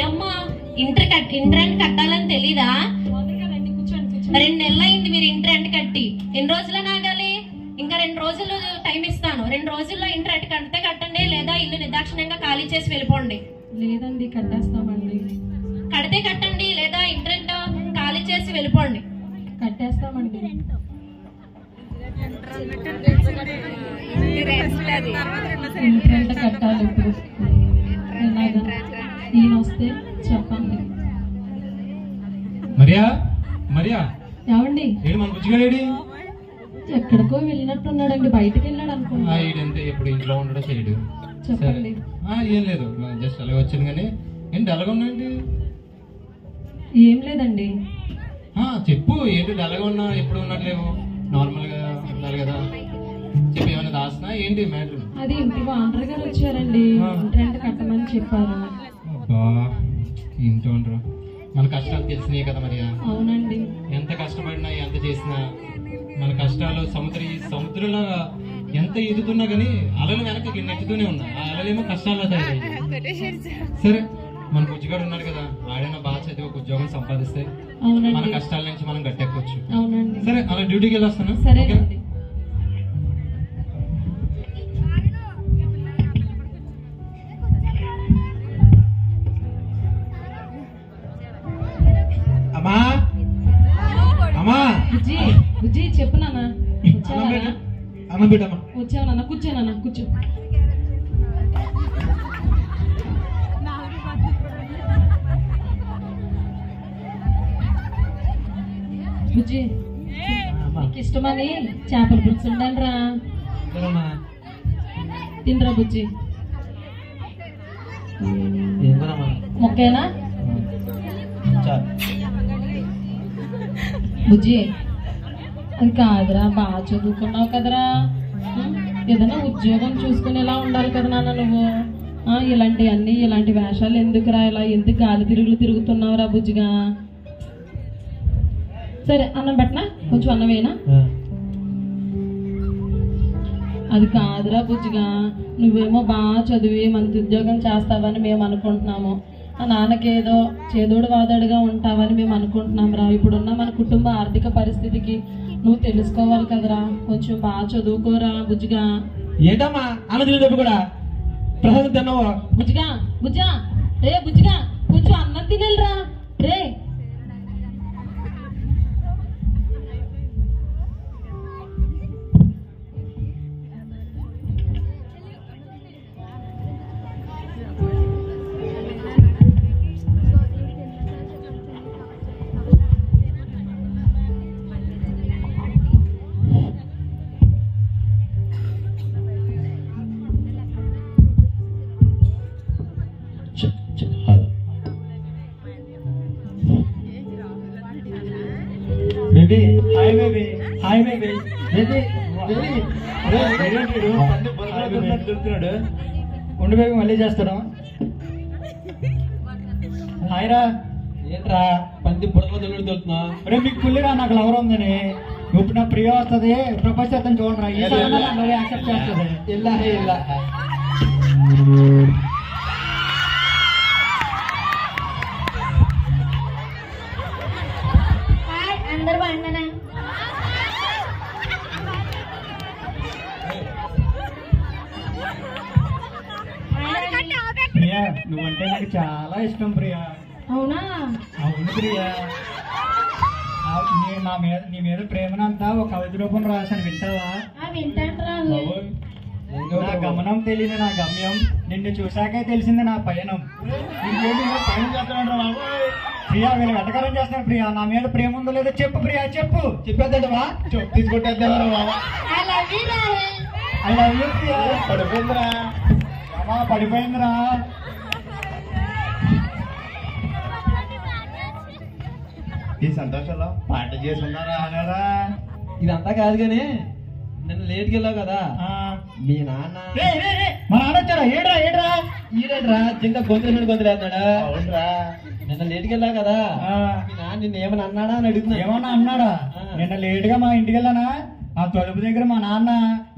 ఏమ్మా ఇంటర్ కట్టాలని తెలీదా? 2 నెలలు అయింది మీరు ఇంటర్ కట్టి. ఎన్ని రోజులు ఆగాలి? ఇంకా 2 రోజులు టైం ఇస్తాను. 2 రోజుల్లో ఇంటర్ కడితే కట్టండి, లేదా ఇల్లు నిర్దాక్షిణ్యంగా ఖాళీ చేసి వెళ్ళిపోండి. లేదండి, కట్టేస్తామండి. కడితే కట్టండి, లేదా ఇంటర్ ఖాళీ చేసి వెళ్ళిపోండి. కట్టేస్తామండి. ఇంటర్ కట్టాలి ఇప్పుడు. ఈయన వస్తే చెప్పండి. మరియా మరియా, ఏమండి? మన బుజ్జిగాడేడి? ఎక్కడికో వెళ్ళినట్టున్నాడండి, బయటకు వెళ్ళాడు అనుకున్నా. ఈడంతే ఎప్పుడు ఇంట్లో ఉండడం చేయడు. చెప్పండి. ఏం లేదు, జస్ట్ అలాగే వచ్చాను. కానీ ఏంటి అలాగే ఉన్నాయండి? ఏం లేదండి. చెప్పు, ఏంటి అలాగే ఉన్నా? ఎప్పుడు ఉన్నట్లేవు, నార్మల్ గా ఉండాలి కదా. చెప్పు, ఏమైనా దాస్తున్నా ఏంటి మ్యాటర్? అది ఇంటి ఓనర్ గారు వచ్చారండి, ఇంటర్ కట్టమని చెప్పారు. అబ్బా, ఏంటో ఉండరు. మన కష్టాలు తెలిసినాయి కదా మరియా. అవునండి. ఎంత కష్టపడినా ఎంత చేసినా మన కష్టాలు సముద్రంలో ఎంత ఎదుగుతున్నా కానీ అలలు వెనక్కి నెట్టుతూనే ఉన్నా. ఆ అలలేమో కష్టాల్లో తయారయ్యాయి. సరే, మన బుజ్జిగాడు ఉన్నాడు కదా, వాడైనా బాగా చదివి ఒక ఉద్యోగం సంపాదిస్తే మన కష్టాల నుంచి మనం గట్టెక్కొచ్చు. సరే, అలా డ్యూటీకి వెళ్ళి వస్తాను. సరే. అమ్మా అమ్మా, బుజ్జి చెప్పు నాన్న. అన్నం పెట్టమ్మా. వచ్చావు నాన్న, కూర్చో నాన్న, కూర్చో. బుజ్జి, నీకు ఇష్టమని చేపల పులుసు ఉండాలి రా. తినరా బుజ్జి. మొక్కేనా? బుజ్జి, అది కాదురా, బాగా చదువుకున్నావు కదరా, ఏదైనా ఉద్యోగం చూసుకునేలా ఉండాలి కదా నాన్న నువ్వు. ఇలాంటి వేషాలు ఎందుకురా, ఇలా ఎందుకు గాలి తిరుగుతున్నావురా బుజ్జిగా. సరే, అన్నం పెట్టనా? కొంచెం అన్నం వేయనా? అది కాదురా బుజ్జిగా, నువ్వేమో బాగా చదివి మంచి ఉద్యోగం చేస్తావని మేము అనుకుంటున్నాము. ఆ నాన్నకేదో చేదోడు వాదోడుగా ఉంటావని మేము అనుకుంటున్నాం రా. ఇప్పుడున్న మన కుటుంబ ఆర్థిక పరిస్థితికి నువ్వు తెలుసుకోవాలి కదరా, కొంచెం బాగా చదువుకోరా బుజ్జిగా. ఏంటమ్మా అన్న చెప్పు కూడా ప్రసాదం తిన్నావా? బుజ్జిగా రే, బుజ్జిగా కొంచెం అన్నం తినేలిరా రే. Baby hi, baby hi, baby baby దొరుకుతున్నాడు. ఉండు బేబీ, మళ్ళీ చేస్తాను. హాయ్ రా. ఏంట్రా పంది బుడలో దొరుకుతున్నా? రే మీకు కుళ్ళిరా, నాకు లవర్ ఉందని. ఇప్పుడు నా ప్రియ వస్తుంది, ప్రపంచం చూడరా, యాక్సెప్ట్ చేస్తుంది. ఇలా ఇలా అందరు బాగున్నానా? ప్రియా, నువ్వంటే నాకు చాలా ఇష్టం ప్రియా. అవునా? అవును ప్రియా, నీ మీద ప్రేమనంతా ఒక కవిత రూపం రాశాను, వింటావా? వింటాను. నా గమనం తెలియని నా గమ్యం, నిన్ను చూశాకే తెలిసింది నా పయనం. పయనం చేస్తాను ప్రియా, వీళ్ళు వెటకారం చేస్తాను ప్రియా. నా మీద ప్రేమ ఉందో లేదో చెప్పు ప్రియా, చెప్పు. చెప్పేద్దావా? చెప్పు తీసుకుంటేద్దావా? I love you Priya. పడిపోయిందిరా అమ్మా, పడిపోయిందిరా. ఈ సంతోషంలో పాట చేసుకున్నారా అనరా? ఇదంతా కాదు కానీ నిన్న లేట్కి వెళ్ళావు కదా, మీ నాన్న మా నాన్న వచ్చారా? ఏడ్రా ఏడ్రా ఈడేట్రా ఇంకా గొంతులేస్తున్నాడా? అవునరా. నిన్న లేటుకి వెళ్ళా కదా, మీ నాన్న నిన్న ఏమని అన్నాడా అని అడుగుతున్నా. ఏమన్నా అన్నాడా? నిన్న లేటుగా మా ఇంటికి వెళ్ళానా, ఆ తలుపు దగ్గర మా నాన్న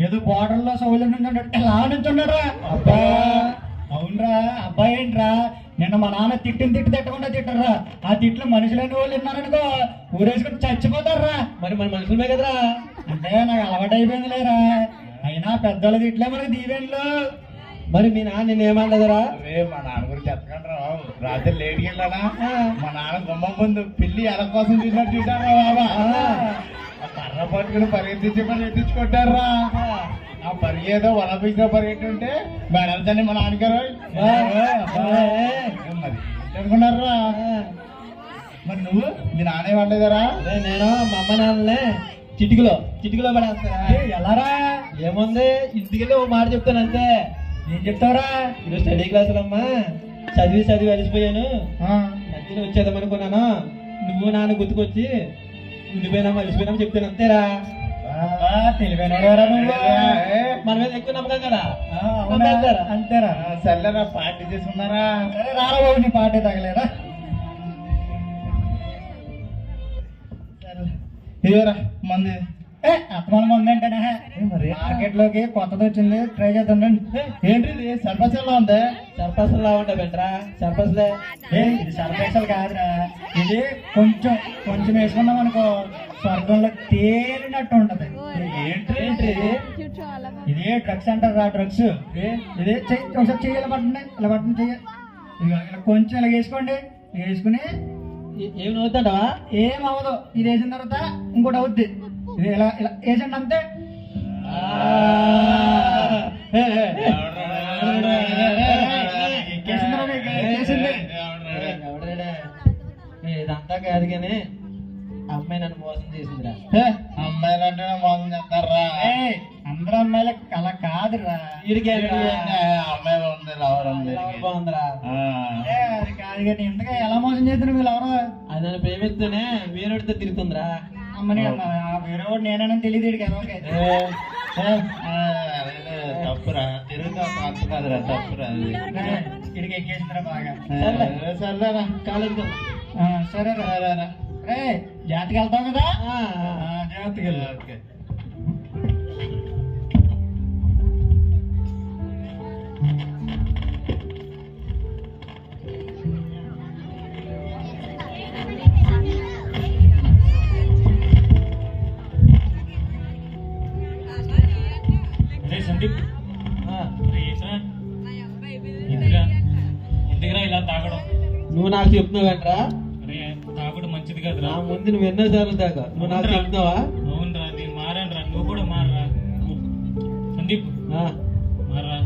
ఏదో బార్డర్లో సౌలు ఎలా నుంచున్నారా? అబ్బా అవునరా. అబ్బాయి ఏంట్రా, నిన్న మా నాన్న తిట్టకుండా తిట్టరా. ఆ తిట్లు మనుషులైన వాళ్ళు విన్నారనుకో ఊరేసుకుని చచ్చిపోతారా. మరి మన మనుషులమే కదరా. అంటే నాకు అలవాటు అయిపోయింది లేరా. అయినా పెద్దోళ్ళ తిట్లే మనకి దీవెన్లు. మరి మీ నాన్న నిన్న ఏమన్నదరా? మా నాన్న గురించి ఎత్తకండి రా బాబు. రాత్రి లేట్కి వెళ్ళానా, మా నాన్న గుమ్మం ముందు పిల్లి ఎల కోసం చూసినట్టు చూసారా బాబా. ఆ కర్ర పట్టుకుని పరిగెత్తించుకుంటారా. ఆ పరిగేదో వలపించిన పరిగెట్టుంటే మెడల్చండి మా నాన్నగారు. మరి అనుకున్నారా? మరి నువ్వు మీ నాన్న ఏమనలేదరా? నేను మా అమ్మ నాన్నలే చిటికలో పడేస్తారా. ఎలారా? ఏముంది, ఇంటికి వెళ్ళి ఓ మాట చెప్తాను అంతే. ఏం చెప్తావరా? ఈరోజు స్టడీ క్లాసులు అమ్మా చదివి అలసిపోయాను, మధ్యలో వచ్చేద్దామనుకున్నాను. నువ్వు నాన్న గుర్తుకొచ్చి ఉండిపోయినామా అలసిపోయినామా చెప్తాను అంతేరా. తెలివైనరా నువ్వు. మన మీద ఎక్కువ నమ్మకం కదా. అంతేరా. సర్లేరా, పార్టీ చేసుకున్నారా? సరే రారా బాబు, నీ పాటే తగలేరా. ఇదేరా మంది. అత్తమాన మంది ఏంటనే మార్కెట్ లోకి కొత్తది వచ్చింది, ట్రై చేద్దాం. ఏంటి ఇది సర్పస్ ఎలా ఉంది? సర్పస్ లా ఉంటా బెంటరా. సర్పస్లే. ఇది సర్వేక్షలు కాదురా. ఇది కొంచెం వేసుకున్నాం అనుకో స్వర్గంలో తేలినట్టు ఉంటది. ఏంటి ఇది డ్రగ్స్ అంటారు రా, డ్రగ్స్. ఇది ఒకసారి చెయ్యాలి, పట్టండి ఇలా పట్టండి, చెయ్యాలి ఇలా కొంచెం ఇలా వేసుకోండి. వేసుకుని ఏమి నవ్వుతాడా? ఏం అవ్వదు. ఇది వేసిన తర్వాత ఇంకోటి అవుద్ది. ఇది ఇలా ఇలా వేసండి అంతే. ఇదంతా కాదు కానీ అమ్మాయి నన్ను మోసం చేసిందిరా. అమ్మాయిలంటే మోసం చేస్తారా? అందరూ అమ్మాయిలకు అలా కాదురా. అమ్మాయి బాగుంది, లవర్ ఉంది. బాగుందిరా. అది కాదు కానీ ఎందుకు ఎలా మోసం చేస్తున్నారు వీళ్ళు ఎవరు? అది నన్ను ప్రేమిస్తూనే వేరేడితో తిరుగుతుందిరా. అమ్మని వేరే వాడు నేనైనా తెలియదు వీడికి ఎవరికి. తప్పురా, తిరుగుతా కాదురా, తప్పురా. వీడికి ఎక్కేసిందిరా బాగా. సర్లేరా, కాలేజీకి సరేరా. రే జాతికి వెళ్తావు కదా, జాతికి వెళ్ళు. ఓకే. సందీప్, ఎందుకురా ఇలా తాగడం? నువ్వు నాకు చెప్తున్నావు అంటరా? అరే తాగడం మంచిది కదరా. నా ముందు నువ్వు ఎన్నోసార్లు తాగా, నువ్వు నాకు చెప్తున్నావా? అవునరా, నేను మారానురా, నువ్వు కూడా మారరా. సందీప్ మారరా.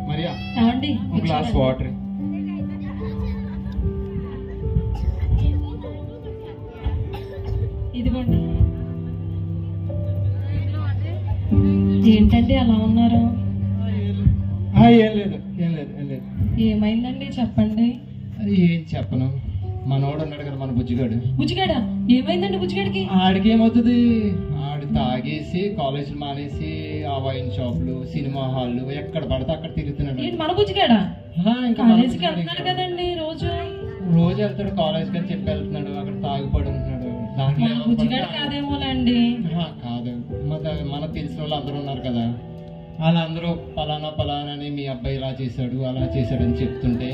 మరియా ఏమండి? Glass water. ఇదిగోండి. ఏంటండి అలా ఉన్నారు? ఏం లేదు. ఏమైందండి చెప్పండి. ఏం చెప్పను, మనోడు ఉన్నాడు కదా, మన బుజ్జిగాడు. బుజ్జిగాడా? ఏమైందండి బుజ్జిగాడికి? ఆడికి ఏమవుతుంది, ఆడు తాగేసి కాలేజీలు మానేసి ఆ వైన్ షాపులు, సినిమా హాళ్ళు ఎక్కడ పడితే అక్కడ తిరుగుతున్నాడు. ఏంటి మన బుజ్జిగాడా? ఇంకా కాలేజీకి వెళ్తున్నాడు కదండి రోజు. వెళ్తాడు కాలేజ్కి అని చెప్పి వెళ్తున్నాడు, అక్కడ తాగిపడి ఉంటున్నాడు. దాంట్లో మన బుజ్జిగాడు కాదేమోలండి. కాదు, మన తెలిసిన వాళ్ళు అందరూ ఉన్నారు కదా, వాళ్ళందరూ పలానా అని మీ అబ్బాయి ఇలా చేశాడు అలా చేశాడు అని చెప్తుంటే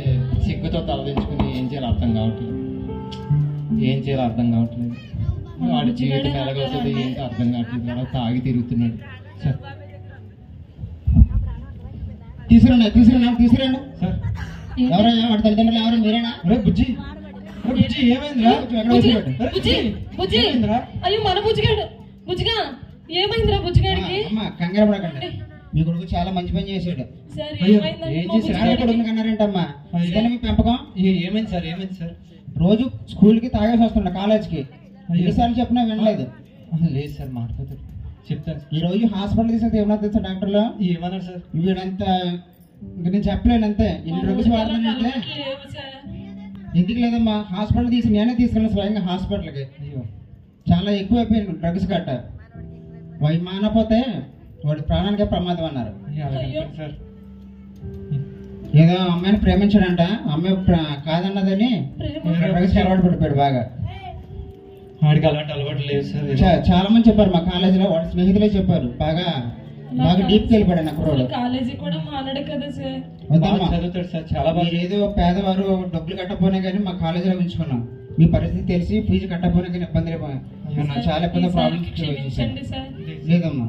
సిగ్గుతో తలదించుకుని ఏం చేయాలో అర్థం కావట్లేదు. వాడి జీవితం ఎలాగవుతుంది ఏంటో అర్థం కావట్లేదు. అలా తాగి తిరుగుతున్నాడు. తీసుకురండి సార్. ఎవరైనా వాడి తల్లిదండ్రులు ఎవరు మీరేనా? బుజ్జి ఏమైందిరా? బుజ్జి అయ్యో మన బుజ్జిగాడు. బుజ్జిగా ఏమైందిరా బుజ్జిగాడికి? కంగారు పడకండి, మీ కొడుకు చాలా మంచి పని చేశాడు. సరే ఏమైందండి? కొడుకు కన్నారేంటమ్మా? ఇదేనా మీ పెంపకం? ఏమైంది సార్? రోజు స్కూల్కి తాగేసి వస్తుండ కాలేజ్కి. ఎన్నిసార్లు చెప్పినా వినలేదు. లేదు సార్ మాట్లాడతారు, చెప్తాను. ఈ రోజు హాస్పిటల్ తీసుకెళ్తే ఏమన్నా తెలుసా డాక్టర్లు? ఏమన్నారు సార్? వీడంత ఇంక నేను చెప్పలేను అంతే. ఇన్ని డ్రగ్స్ వాడుతుందంటే లేవు సార్. ఎందుకు లేదమ్మా, హాస్పిటల్ నేనే తీసుకెళ్ళాను స్వయంగా హాస్పిటల్కి. అయ్యో చాలా ఎక్కువ అయిపోయింది డ్రగ్స్ గట్ట. వై మానపోతే వాడి ప్రాణానికే ప్రమాదం అన్నారు. సార్ ఏదో అమ్మాయిని ప్రేమించాడంట, అమ్మాయి కాదన్నదని డ్రగ్స్కి అలవాటు పడిపోయాడు బాగా. వాడికి అలాంటి అలవాటు లేదు సార్. చాలా మంది చెప్పారు మా కాలేజీలో, వాడి స్నేహితులే చెప్పారు. బాగా డీప్కి వెళ్ళిపోయాడు నా కుర్రోడు. కాలేజీ కూడా మానడు కదా సార్. వద్దమ్మా, చదువుతాడు సార్, చాలా బాగా. మీరు ఏదో పేదవారు డబ్బులు కట్టపోయినా కానీ మా కాలేజీలో ఉంచుకున్నాం. మీ పరిస్థితి తెలిసి ఫీజు కట్టపోయినా కానీ ఇబ్బంది నాకు చాలా ఇబ్బంది ప్రాబ్లమ్స్ క్షమించండి సార్. లేదమ్మా,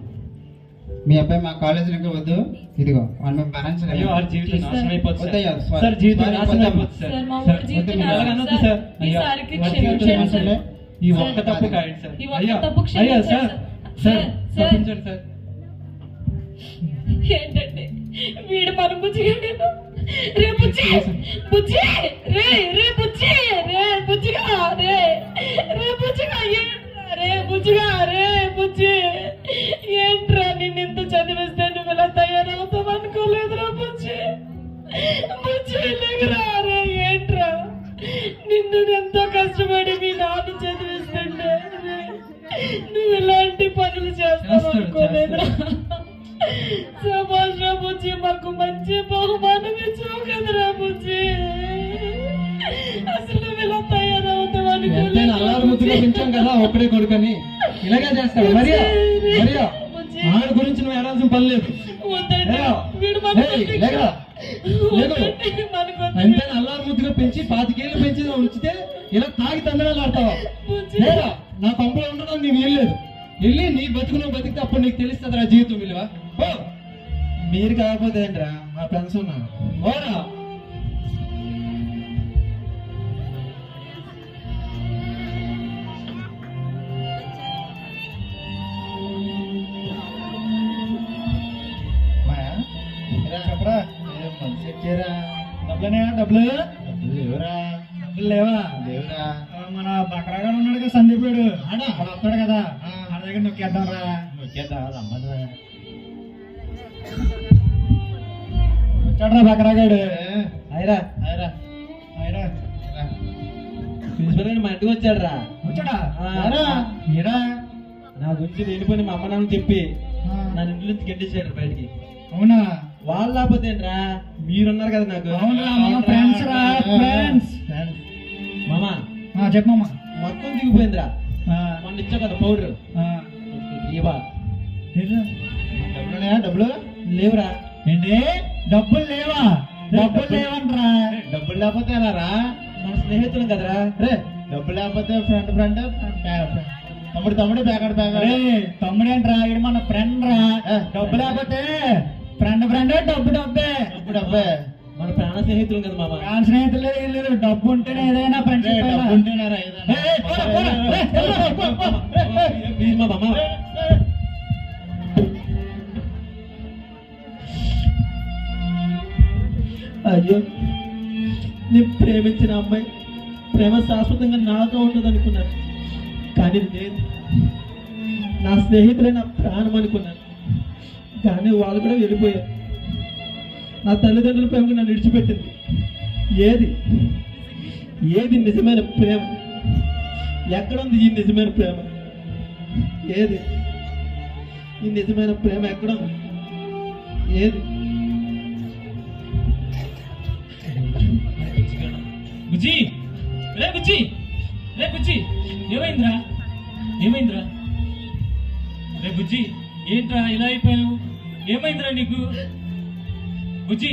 మీ అబ్బాయి మా కాలేజీలో ఇంకా వద్దు. ఇదిగో వాళ్ళు మేము భరించలేము. అయ్యో వాడి జీవితం నాశనం అయిపోతుంది వద్దయ్యా, సార్. సార్ జీవితం నాశనం అయిపోతుంది సార్, సార్. మా సార్, ఊరి జీవితం వద్దు, మీరు అలాగ అనొద్దు సార్. అయ్యో, ఈసారికి వాడి జీవితం క్షమించండి నాశనం. సార్. ఈ ఒక్క తప్పు కాయండి సార్. ఈ ఒక్క అయ్యో తప్పు అయ్యో క్షమించండి సార్. సార్. సార్ తప్పించండి సార్. ఏంటంటే వీడు మన బుజ్జిగాడు. రే బుజ్జి, బుజ్జి, రే రే బుజ్జి, రే బుజ్జిగా, రే రే బుజ్జిగా, రే బుజ్జిగా, రే బుజ్జి. ఏంట్రా నిన్ను ఇంత చదివిస్తే నువ్వు ఇలా తయారవుతావు అనుకోలేదురా బుజ్జి. బుజ్జి లేకరా, రే ఏంట్రా నిన్ను ఎంతో కష్టపడి మీ నాన్న చదివిస్తుంటే నువ్వు ఇలాంటి పనులు చేస్తావు అనుకోలేదురా. సమాజ్ బుజ్జి, మాకు మంచి బహుమానం ఇచ్చావు కదరా బుజ్జి. అసలు నువ్వు ఇలా తయారవుతావు ఎంతైనా అల్లారు ముద్దుగా పెంచాం కదా ఒక్కడే కొడుకని, ఇలాగే చేస్తాడు. మరియా మరియా, ఆవిడ గురించి నువ్వు ఏడాల్సిన పని లేదు. ఎంతైనా అల్లారు ముద్దుగా పెంచి 25 ఏళ్ళు పెంచి ఉంచితే ఇలా తాగి తందనాలు ఆడతావా? లేదా నా పంపలో ఉండడం నేను వెళ్ళలేదు. వెళ్ళి నీ బతుకు నువ్వు బతికితే అప్పుడు నీకు తెలుస్తుంది ఆ జీవితం విలువ. మీరు కాకపోతే ఏంట్రా, మా ఫ్రెండ్స్ ఉన్నారు. ఓరా చెప్పరా, డబ్బులనే డబ్బులు లేవురా. డబ్బులు లేవా? లేవురా. మన బక్రాగా ఉన్నాడు కదా సందీపుడు, వాడు వస్తాడు కదా, ఆడ దగ్గర నొక్కేద్దాం రా. నొక్కేద్దాం రమ్మని వచ్చాడ్రా బక్రాగాడు. అయిరా అయిరా అయిరా ప్రిన్సిపల్ మా ఇంటికి వచ్చాడు రా. వచ్చాడా? రా. మీరా? నా గురించి లేనిపోయి మా అమ్మ నాన్న చెప్పి నన్ను ఇంటి నుంచి గెంటేసాడు బయటికి. అవునా? వాళ్ళు లేకపోతే ఏంట్రా, మీరున్నారు కదా నాకు. అవునురా, మన ఫ్రెండ్స్ రా, ఫ్రెండ్స్. మామా చెప్పమ్మా. మొత్తం దిగిపోయిందిరా. మొన్న ఇచ్చావు కదా పౌడర్, ఇవా డబ్బులున్నాయా? డబ్బులు లేవురా. ఏంటి డబ్బులు లేవా? డబ్బులు లేవంటరా. డబ్బులు లేకపోతే ఎలా రా? మన స్నేహితులం కదరా. రే డబ్బులు లేకపోతే ఫ్రెండ్ ఫ్రెండ్, తమ్ముడు తమ్ముడు ప్యాకెట్ ప్యాకెట్. తమ్ముడు ఏంట్రా, ఇది మన ఫ్రెండ్ రా. డబ్బు లేకపోతే ఫ్రెండ్ ఫ్రెండ్, డబ్బు డబ్బే. డబ్బు డబ్బే. మన ప్రాణ స్నేహితులం కదా మామ. ప్రాణ స్నేహితులు లేదు, ఏం లేదు. డబ్బు ఉంటేనే ఏదైనా ఫ్రెండ్షిప్. డబ్బు ఉంటేనేరా ఏదైనా. ప్లీజ్ మా మామ. అయ్యో, నేను ప్రేమించిన అమ్మాయి ప్రేమ శాశ్వతంగా నాతో ఉంటుంది అనుకున్నాను, కానీ లేదు. నా స్నేహితులే నా ప్రాణం అనుకున్నాను, కానీ వాళ్ళు కూడా వెళ్ళిపోయారు. నా తల్లిదండ్రుల ప్రేమ నన్ను విడిచిపెట్టింది. ఏది ఏది నిజమైన ప్రేమ? ఎక్కడుంది ఈ నిజమైన ప్రేమ? ఏది ఈ నిజమైన ప్రేమ ఎక్కడుంది? ఏది? బుజ్జి, రే బుజ్జి, రే బుజ్జి, ఏమైందిరా? ఏమైందిరా? రే బుజ్జి, ఏంట్రా ఇలా అయిపోయావు? ఏమైందిరా నీకు? బుజ్జి,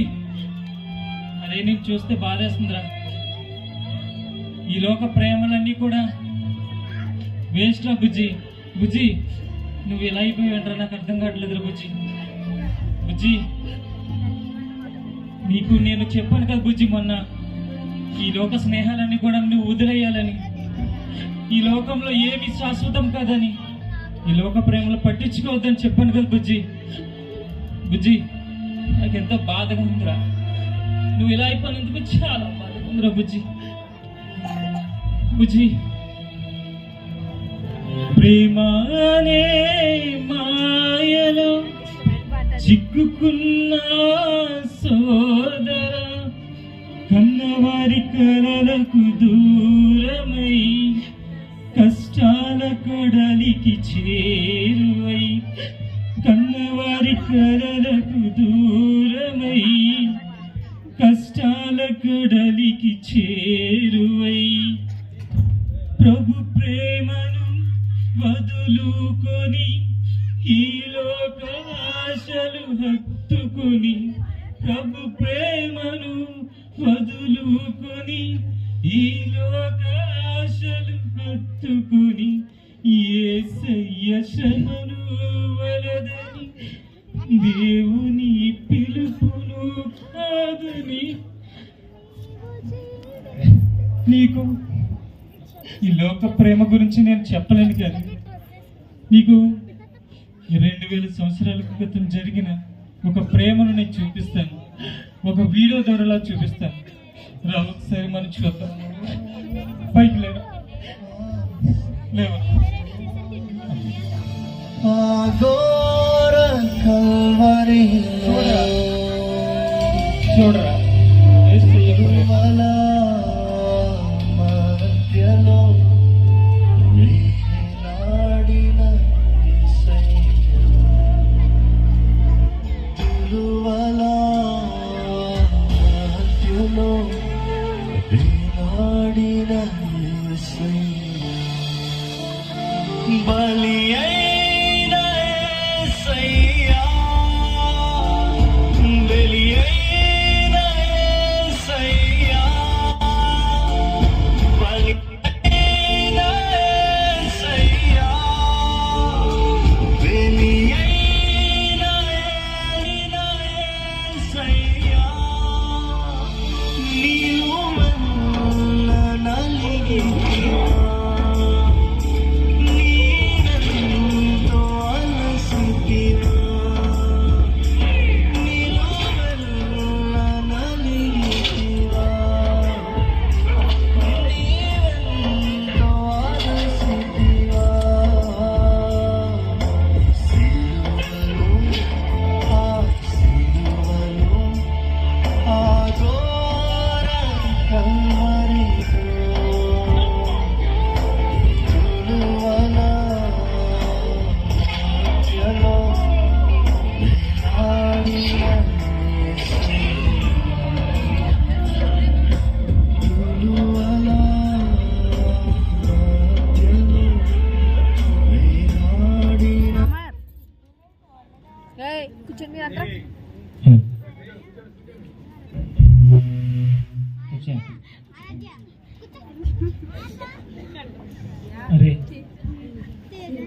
అరే నీకు చూస్తే బాధేస్తుందిరా. ఈ లోక ప్రేమలన్నీ కూడా వేస్ట్ రా బుజ్జి. బుజ్జి, నువ్వు ఇలా అయిపోయావుంటారా? నాకు అర్థం కావట్లేదురా బుజ్జి. బుజ్జి, నీకు నేను చెప్పాను కదా బుజ్జి మొన్న, ఈ లోక స్నేహాలన్నీ కూడా నువ్వు వదిలేయాలని, ఈ లోకంలో ఏమి శాశ్వతం కాదని, ఈ లోక ప్రేమలో పట్టించుకోవద్దని చెప్పాను కదా బుజ్జి. బుజ్జి, నాకెంతో బాధగా ఉందిరా. నువ్వు ఇలా అయిపోయినందుకు చాలా బాధగా ఉందిరా బుజ్జి. బుజ్జి ప్రేమ అనే మాయలో చిక్కుకున్న సోదర కన్నవారి కలలకు దూరమై కష్టాల కడలికి చేరువై కన్నవారి కలలకు దూరమై కష్టాల కడలికి చేరువై ప్రభు ప్రేమను వదులుకొని ఈ లోక ఆశలు హత్తుకొని ప్రభు ప్రేమను వదులుకొని ఈ లోక ఆశలు హత్తుకొని యేసయ్య శ్రమను వలదని దేవుని పిలుపును కాదని నీకు ఈ లోక ప్రేమ గురించి నేను చెప్పలేను కానీ నీకు 2000 సంవత్సరాల క్రితం జరిగిన ఒక ప్రేమను నేను చూపిస్తాను, ఒక వీడియో ద్వారాలా చూపిస్తాను. రా ఒకసారి మనం చూద్దాం. పైకి లేవా చూడరా బలి అయిన యేసయ్యా, బలి అయిన యేసయ్యా, బలి అయిన యేసయ్యా, బలి అయిన యేసయ్యా, నీవు నన్ను నలిగితివా, కూర్చొని మీరు అందరం అరే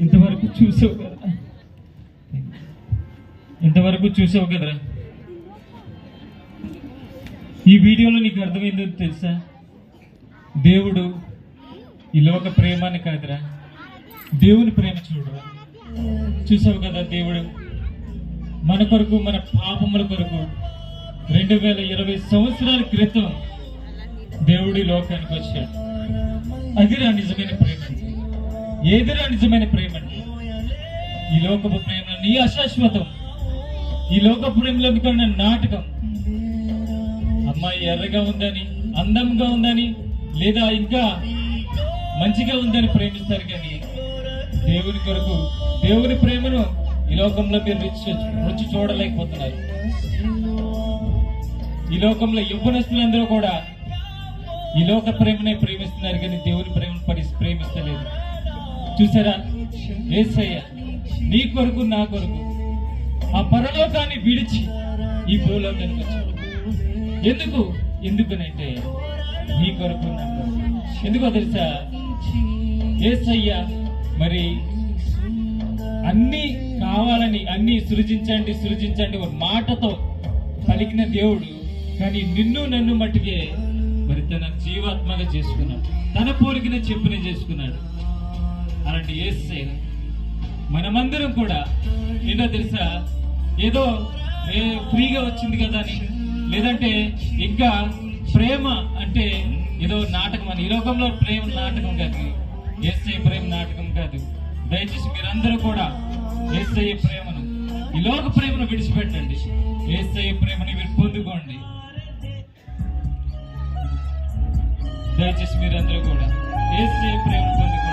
ఇంతవరకు చూసావు కదా, ఇంతవరకు చూసావు కదరా. ఈ వీడియోలో నీకు అర్థమైందో తెలుసా? దేవుడు ఈ లోక ప్రేమాన్ని కాదురా, దేవుని ప్రేమ చూడరా. చూసావు కదా, దేవుడు మన కొరకు, మన పాపముల కొరకు 2020 సంవత్సరాల క్రితం దేవుడి లోకానికి వచ్చాడు. అదిరా నిజమైన ప్రేమ. ఏదిరా నిజమైన ప్రేమ? ఈ లోకపు ప్రేమ నీ అశాశ్వతం. ఈ లోక ప్రేమలో కన్నా నాటకం. అమ్మాయి ఎర్రగా ఉందని, అందంగా ఉందని, లేదా ఇంకా మంచిగా ఉందని ప్రేమిస్తారు కానీ దేవుని కొరకు, దేవుని ప్రేమను ఈ లోకంలో మీరు రుచి చూడలేకపోతున్నారు. ఈ లోకంలో యవ్వనస్తులందరూ కూడా ఈ లోక ప్రేమనే ప్రేమిస్తున్నారు కానీ దేవుని ప్రేమను ప్రేమిస్తలేదు. చూసారా, యేసయ్య నీ కొరకు, నా కొరకు ఆ పరలోకాన్ని విడిచి ఈ భూలోకానికి వచ్చాడు. ఎందుకనంటే నీ కొరకు, నా కొరకు. ఎందుకో తెలుసా? యేసయ్య మరి అన్ని కావాలని, అన్ని సృజించండి ఒక మాటతో పలికిన దేవుడు, కానీ నిన్ను నన్ను మట్టుకే మరి తన జీవాత్మగా చేసుకున్నాడు, తన పోలికన చెప్పున చేసుకున్నాడు. అలాంటి యేసయ్య మనమందరం కూడా ఏంటో తెలుసా, ఏదో ఫ్రీగా వచ్చింది కదా అని, లేదంటే ఇంకా ప్రేమ అంటే ఏదో నాటకం అని. ఈ లోకంలో ప్రేమ నాటకం కాదు, యేసయ్య ప్రేమ నాటకం కాదు. దయచేసి మీరందరూ కూడా యేసయ్య ప్రేమను, ఈ లోక ప్రేమను విడిచిపెట్టండి, యేసయ్య ప్రేమని మీరు పొందుకోండి. దయచేసి మీరందరూ కూడా యేసయ్య ప్రేమను పొందుకోండి.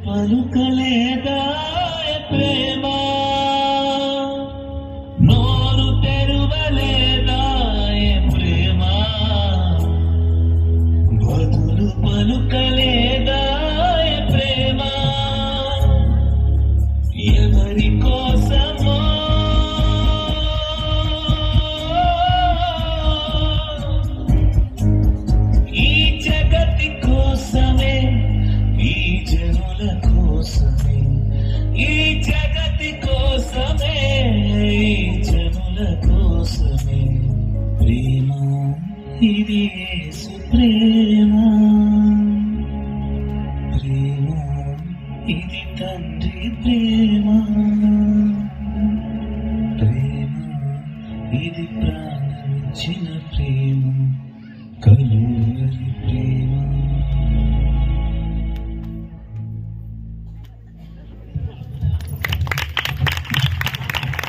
పలుకలేదాయ ప్రేమ, నోరు తెరువలేదాయ ప్రేమ, బదులు పలుకలేదాయ ప్రేమ. ఎవరి కోసమో ఈ జగతి కోసమే, ఈ జనుల కోసమే, ఈ జగతి కోసమే, ఈ జనుల కోసమే ప్రేమ, ఇది యేసు ప్రేమ.